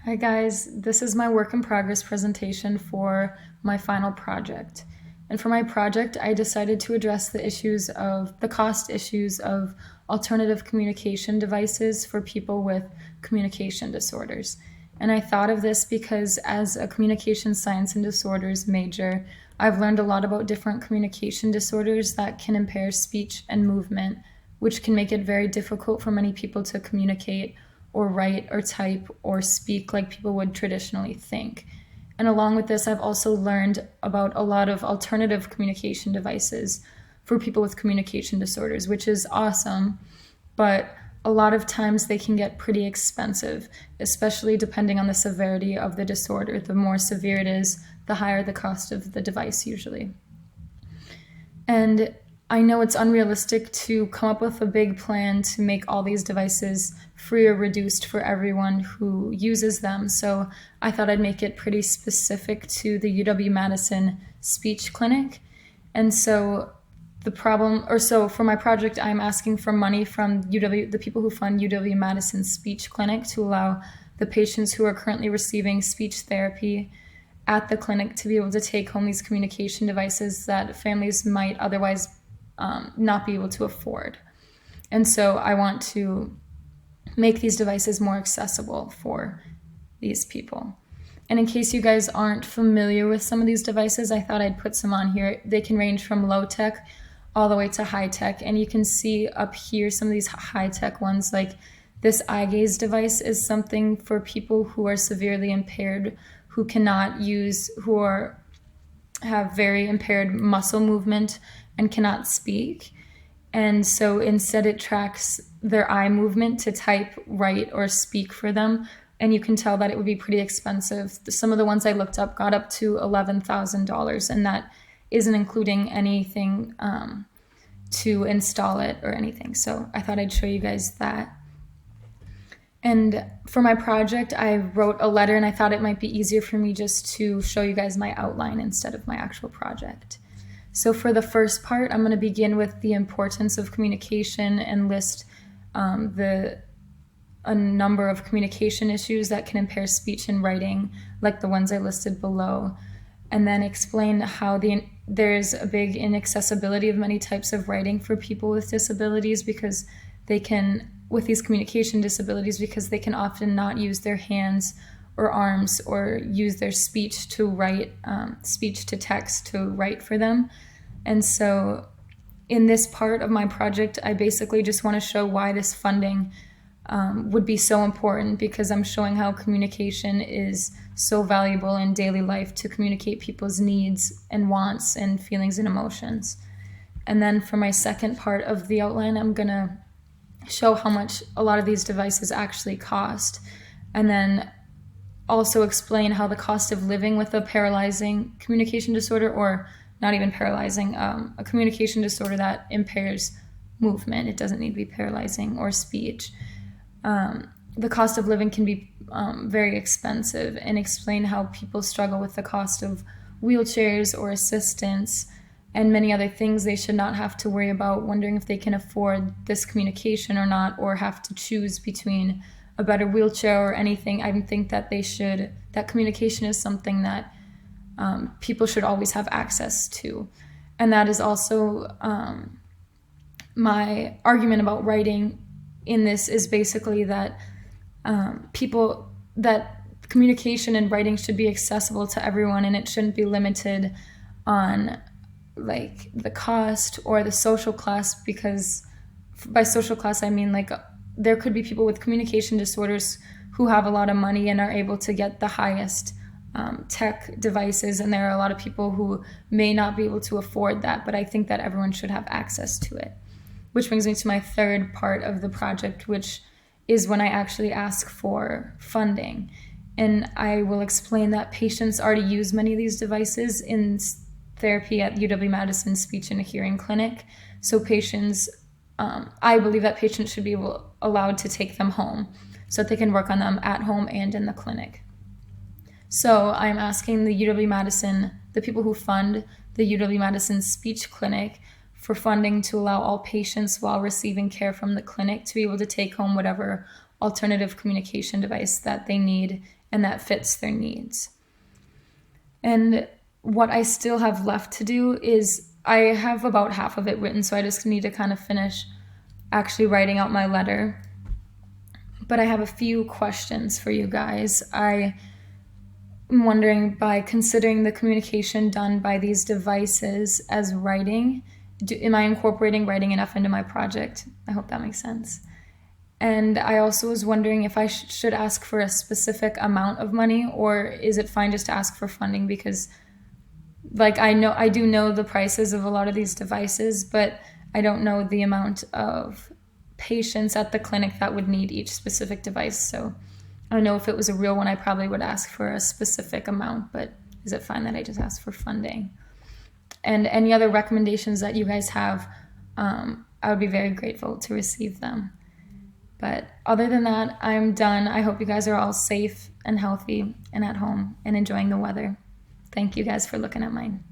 Hi guys, this is my work in progress presentation for my final project. And for my project, I decided to address the cost issues of alternative communication devices for people with communication disorders. And I thought of this because as a communication science and disorders major, I've learned a lot about different communication disorders that can impair speech and movement, which can make it very difficult for many people to communicate or write or type or speak like people would traditionally think. And along with this, I've also learned about a lot of alternative communication devices for people with communication disorders, which is awesome, but a lot of times they can get pretty expensive, especially depending on the severity of the disorder. The more severe it is, the higher the cost of the device usually. And I know it's unrealistic to come up with a big plan to make all these devices free or reduced for everyone who uses them. So I thought I'd make it pretty specific to the UW-Madison Speech Clinic. And so for my project, I'm asking for money from the people who fund UW-Madison Speech Clinic to allow the patients who are currently receiving speech therapy at the clinic to be able to take home these communication devices that families might otherwise not be able to afford. And so I want to make these devices more accessible for these people. And in case you guys aren't familiar with some of these devices, I thought I'd put some on here. They can range from low tech all the way to high tech. And you can see up here some of these high tech ones, like this eye gaze device is something for people who are severely impaired, who have very impaired muscle movement and cannot speak. And so instead it tracks their eye movement to type, write, or speak for them. And you can tell that it would be pretty expensive. Some of the ones I looked up got up to $11,000, and that isn't including anything to install it or anything. So I thought I'd show you guys that. And for my project, I wrote a letter, and I thought it might be easier for me just to show you guys my outline instead of my actual project. So for the first part, I'm going to begin with the importance of communication and list a number of communication issues that can impair speech and writing, like the ones I listed below, and then explain how there's a big inaccessibility of many types of writing for people with disabilities with these communication disabilities, because they can often not use their hands or arms or use their speech to write, speech to text to write for them. And so in this part of my project, I basically just want to show why this funding would be so important, because I'm showing how communication is so valuable in daily life to communicate people's needs and wants and feelings and emotions. And then for my second part of the outline, I'm going to show how much a lot of these devices actually cost, and then also explain how the cost of living with a paralyzing communication disorder, or not even paralyzing, a communication disorder that impairs movement. It doesn't need to be paralyzing or speech. The cost of living can be very expensive, and explain how people struggle with the cost of wheelchairs or assistance and many other things. They should not have to worry about wondering if they can afford this communication or not, or have to choose between a better wheelchair or anything. I think that that communication is something that people should always have access to. And that is also my argument about writing in this, is basically that that communication and writing should be accessible to everyone, and it shouldn't be limited on like the cost or the social class, because by social class I mean like there could be people with communication disorders who have a lot of money and are able to get the highest tech devices, and there are a lot of people who may not be able to afford that, but I think that everyone should have access to it. Which brings me to my third part of the project, which is when I actually ask for funding. And I will explain that patients already use many of these devices in therapy at UW-Madison Speech and Hearing Clinic. So I believe that patients should be allowed to take them home so that they can work on them at home and in the clinic. So I'm asking the people who fund the UW-Madison Speech Clinic for funding to allow all patients while receiving care from the clinic to be able to take home whatever alternative communication device that they need and that fits their needs. And what I still have left to do is I have about half of it written, so I just need to kind of finish actually writing out my letter. But I have a few questions for you guys. I'm wondering, by considering the communication done by these devices as writing, am I incorporating writing enough into my project? I hope that makes sense. And I also was wondering if I should ask for a specific amount of money, or is it fine just to ask for funding? Because I do know the prices of a lot of these devices, but I don't know the amount of patients at the clinic that would need each specific device. So I know if it was a real one, I probably would ask for a specific amount, but is it fine that I just ask for funding? And any other recommendations that you guys have, I would be very grateful to receive them. But other than that, I'm done. I hope you guys are all safe and healthy and at home and enjoying the weather. Thank you guys for looking at mine.